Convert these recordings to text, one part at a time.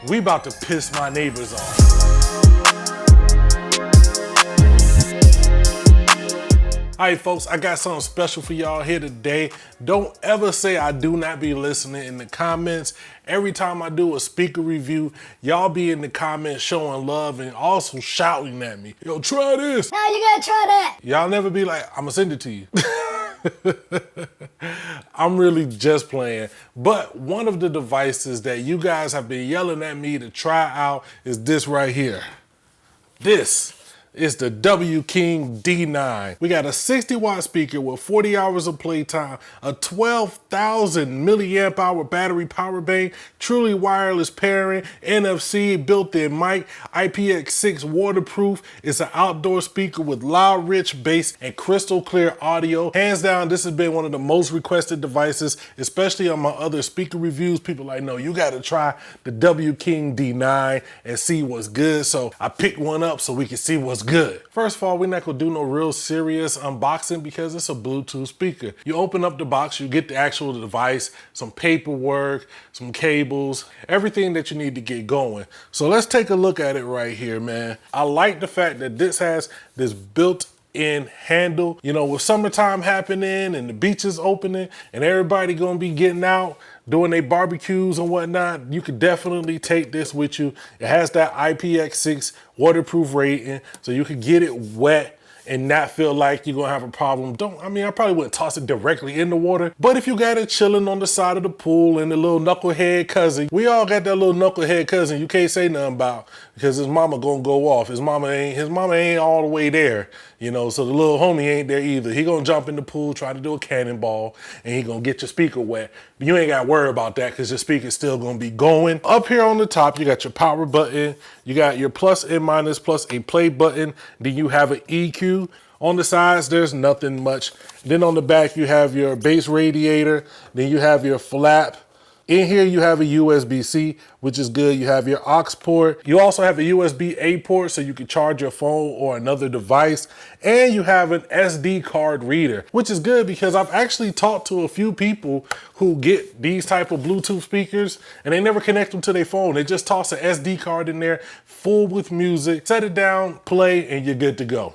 We about to piss my neighbors off. All right, folks, I got something special for y'all here today. Don't ever say I do not be listening in the comments. Every time I do a speaker review, y'all be in the comments showing love and also shouting at me. Yo, try this. No, you gotta try that. Y'all never be like, I'm gonna send it to you. I'm really just playing. But one of the devices that you guys have been yelling at me to try out is this right here. This is the W King D9. We got a 60-watt speaker with 40 hours of playtime, a 12,000 milliamp hour battery power bank, truly wireless pairing, NFC, built-in mic, IPX6 waterproof. It's an outdoor speaker with loud, rich bass and crystal clear audio. Hands down, this has been one of the most requested devices, especially on my other speaker reviews. People like, no, you gotta try the W King D9 and see what's good. So I picked one up so we can see what's good. First of all, we're not gonna do no real serious unboxing because it's a Bluetooth speaker. You open up the box, you get the actual device, some paperwork, some cables, everything that you need to get going. So let's take a look at it right here, man. I like the fact that this has this built-in handle. You know, with summertime happening and the beaches opening and everybody gonna be getting out doing their barbecues and whatnot, you could definitely take this with you. It has that IPX6 waterproof rating, so you could get it wet and not feel like you're gonna have a problem. I probably wouldn't toss it directly in the water, but if you got it chilling on the side of the pool and the little knucklehead cousin, we all got that little knucklehead cousin you can't say nothing about because his mama gonna go off. His mama ain't all the way there, you know, so the little homie ain't there either. He gonna jump in the pool, try to do a cannonball, and he gonna get your speaker wet. But you ain't gotta worry about that because your speaker's still gonna be going. Up here on the top, you got your power button, you got your plus and minus plus a play button, then you have an EQ. On the sides, there's nothing much. Then on the back, you have your base radiator, then you have your flap. In here, you have a USB-C, which is good. You have your aux port. You also have a USB-A port, so you can charge your phone or another device. And you have an SD card reader, which is good because I've actually talked to a few people who get these type of Bluetooth speakers and they never connect them to their phone. They just toss an SD card in there, full with music, set it down, play, and you're good to go.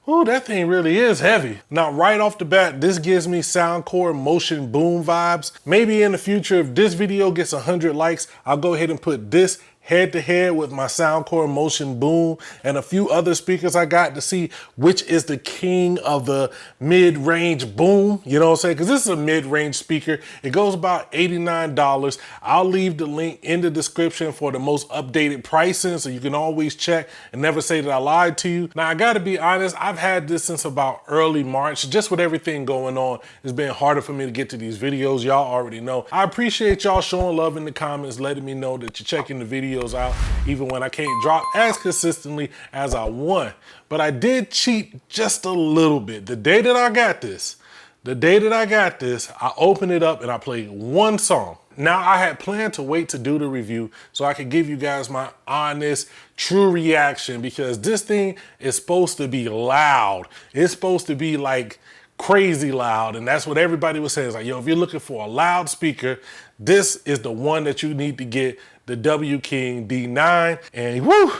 Ooh, that thing really is heavy. Now, right off the bat, this gives me Soundcore Motion Boom vibes. Maybe in the future, if this video gets 100 likes, I'll go ahead and put this head to head with my Soundcore Motion Boom and a few other speakers I got to see which is the king of the mid-range boom. You know what I'm saying? Because this is a mid-range speaker. It goes about $89. I'll leave the link in the description for the most updated pricing so you can always check and never say that I lied to you. Now, I got to be honest, I've had this since about early March. Just with everything going on, it's been harder for me to get to these videos. Y'all already know. I appreciate y'all showing love in the comments, letting me know that you're checking the videos out even when I can't drop as consistently as I want. But I did cheat just a little bit. The day that I got this, I opened it up and I played one song. Now, I had planned to wait to do the review so I could give you guys my honest, true reaction because this thing is supposed to be loud. It's supposed to be like crazy loud, and that's what everybody was saying. It's like, yo, if you're looking for a loud speaker, this is the one that you need to get, the W King D9. And woo,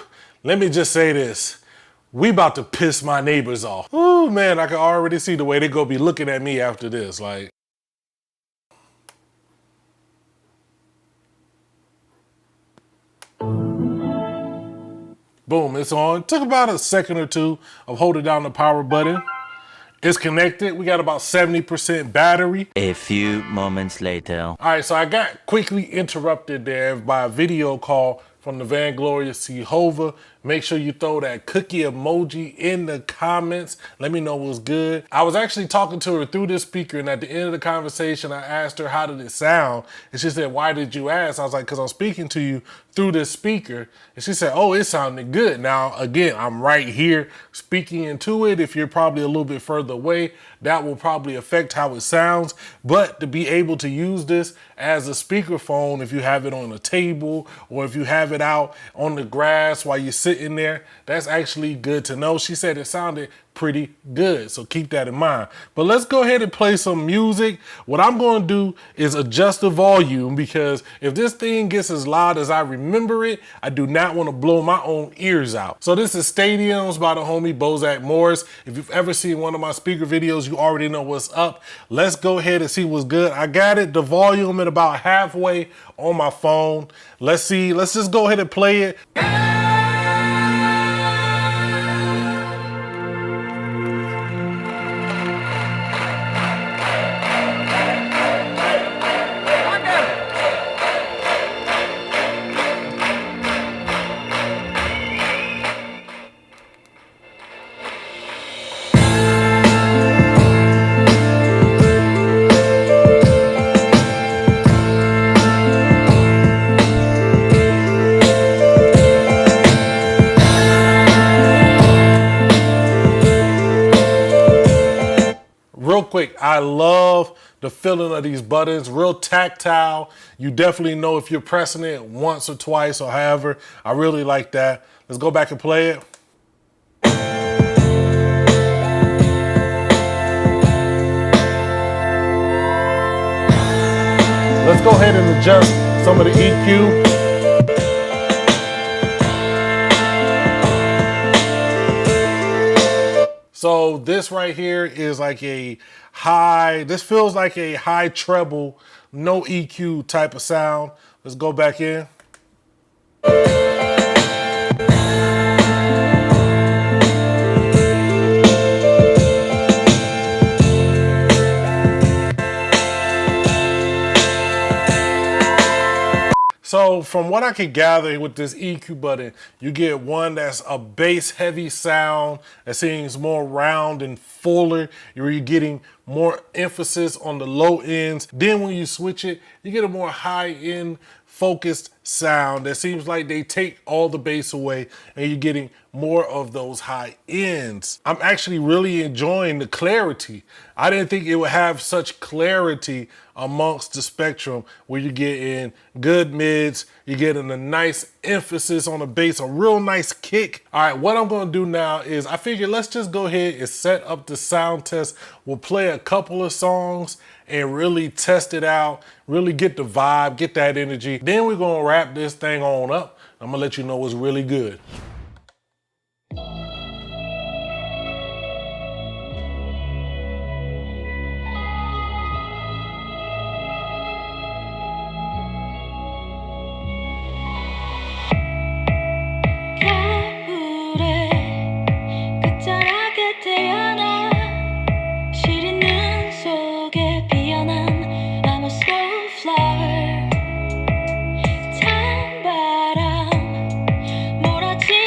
let me just say this. We about to piss my neighbors off. Ooh, man, I can already see the way they gonna be looking at me after this. Like, boom, it's on. Took about a second or two of holding down the power button. It's connected. We got about 70% battery. A few moments later. All right, so I got quickly interrupted there by a video call from the Vainglorious Jehovah. Make sure you throw that cookie emoji in the comments. Let me know what's good. I was actually talking to her through this speaker, and at the end of the conversation, I asked her, how did it sound? And she said, why did you ask? I was like, because I'm speaking to you through this speaker. And she said, oh, it sounded good. Now, again, I'm right here speaking into it. If you're probably a little bit further away, that will probably affect how it sounds. But to be able to use this as a speakerphone, if you have it on a table or if you have it out on the grass while you're sitting there, that's actually good to know. She said it sounded pretty good. So keep that in mind. But let's go ahead and play some music. What I'm going to do is adjust the volume, because if this thing gets as loud as I remember it, I do not want to blow my own ears out. So this is Stadiums by the homie Bozak Morris. If you've ever seen one of my speaker videos, you already know what's up. Let's go ahead and see what's good. I got it, the volume at about halfway on my phone. Let's see, let's just go ahead and play it. Real quick, I love the feeling of these buttons, real tactile. You definitely know if you're pressing it once or twice or however. I really like that. Let's go back and play it. Let's go ahead and adjust some of the EQ. So this right here is like a high, this feels like a high treble, no EQ type of sound. Let's go back in. So from what I can gather with this EQ button, you get one that's a bass heavy sound that seems more round and fuller. You're getting more emphasis on the low ends. Then when you switch it, you get a more high end focused sound that seems like they take all the bass away and you're getting more of those high ends. I'm actually really enjoying the clarity. I didn't think it would have such clarity amongst the spectrum, where you get in good mids, you're getting a nice emphasis on the bass, a real nice kick. All right, what I'm gonna do now is I figured let's just go ahead and set up the sound test. We'll play a couple of songs and really test it out, really get the vibe, get that energy. Then we're gonna wrap this thing on up. I'm gonna let you know what's really good. flower. 찬 바람 몰아치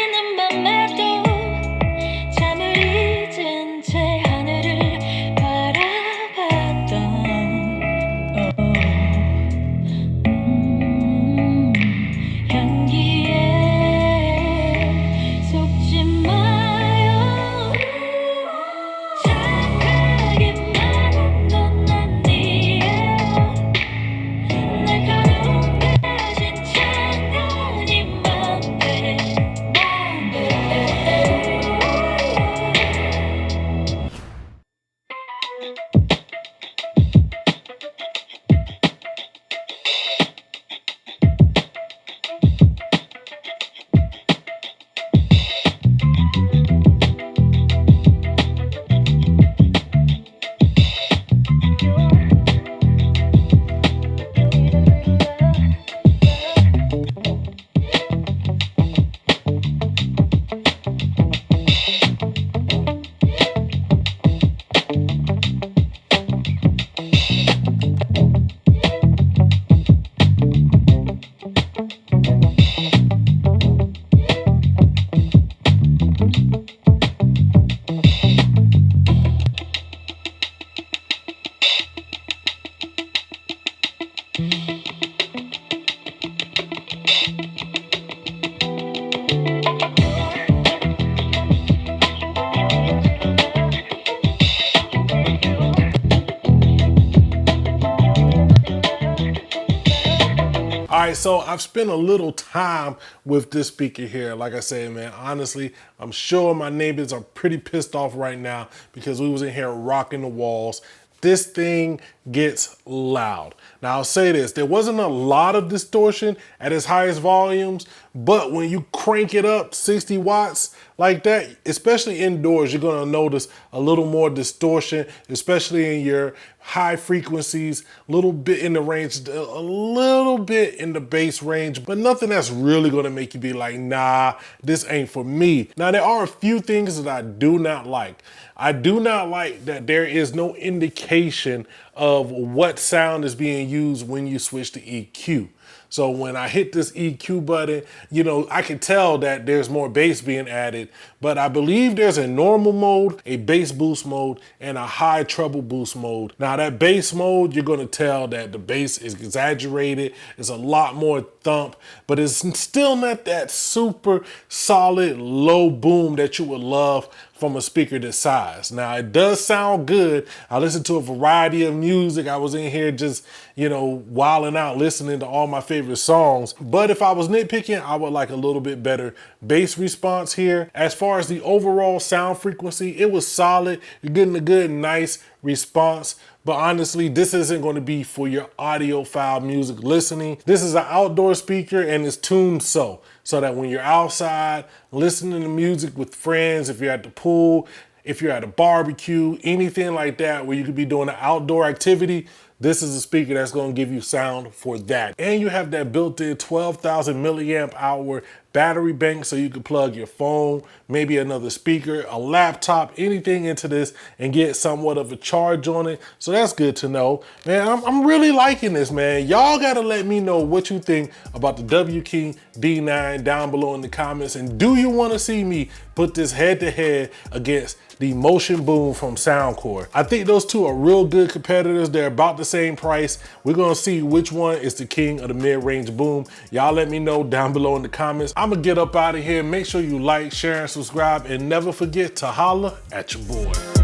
so I've spent a little time with this speaker here. Like I said, man, honestly, I'm sure my neighbors are pretty pissed off right now because we was in here rocking the walls. This thing gets loud. Now I'll say this, there wasn't a lot of distortion at its highest volumes, but when you crank it up 60 watts like that, especially indoors, you're gonna notice a little more distortion, especially in your high frequencies, a little bit in the range, a little bit in the bass range, but nothing that's really gonna make you be like, nah, this ain't for me. Now there are a few things that I do not like. I do not like that there is no indication of what sound is being used when you switch to EQ. So when I hit this EQ button, you know, I can tell that there's more bass being added, but I believe there's a normal mode, a bass boost mode, and a high treble boost mode. Now that bass mode, you're gonna tell that the bass is exaggerated. It's a lot more thump, but it's still not that super solid low boom that you would love from a speaker this size. Now it does sound good. I listened to a variety of music. I was in here just, you know, wilding out listening to all my favorite songs. But if I was nitpicking, I would like a little bit better bass response here. As far as the overall sound frequency, it was solid. You're getting a good, nice response. But honestly, this isn't going to be for your audiophile music listening. This is an outdoor speaker and it's tuned so that when you're outside listening to music with friends, if you're at the pool, if you're at a barbecue, anything like that where you could be doing an outdoor activity, this is a speaker that's going to give you sound for that. And you have that built-in 12,000 milliamp hour battery bank so you can plug your phone, maybe another speaker, a laptop, anything into this and get somewhat of a charge on it. So that's good to know. Man, I'm really liking this, man. Y'all got to let me know what you think about the W-King D9 down below in the comments. And do you want to see me put this head to head against the Motion Boom from Soundcore? I think those two are real good competitors. They're about the same price. We're gonna see which one is the king of the mid-range boom. Y'all let me know down below in the comments. I'm gonna get up out of here. Make sure you like, share, and subscribe, and never forget to holla at your boy.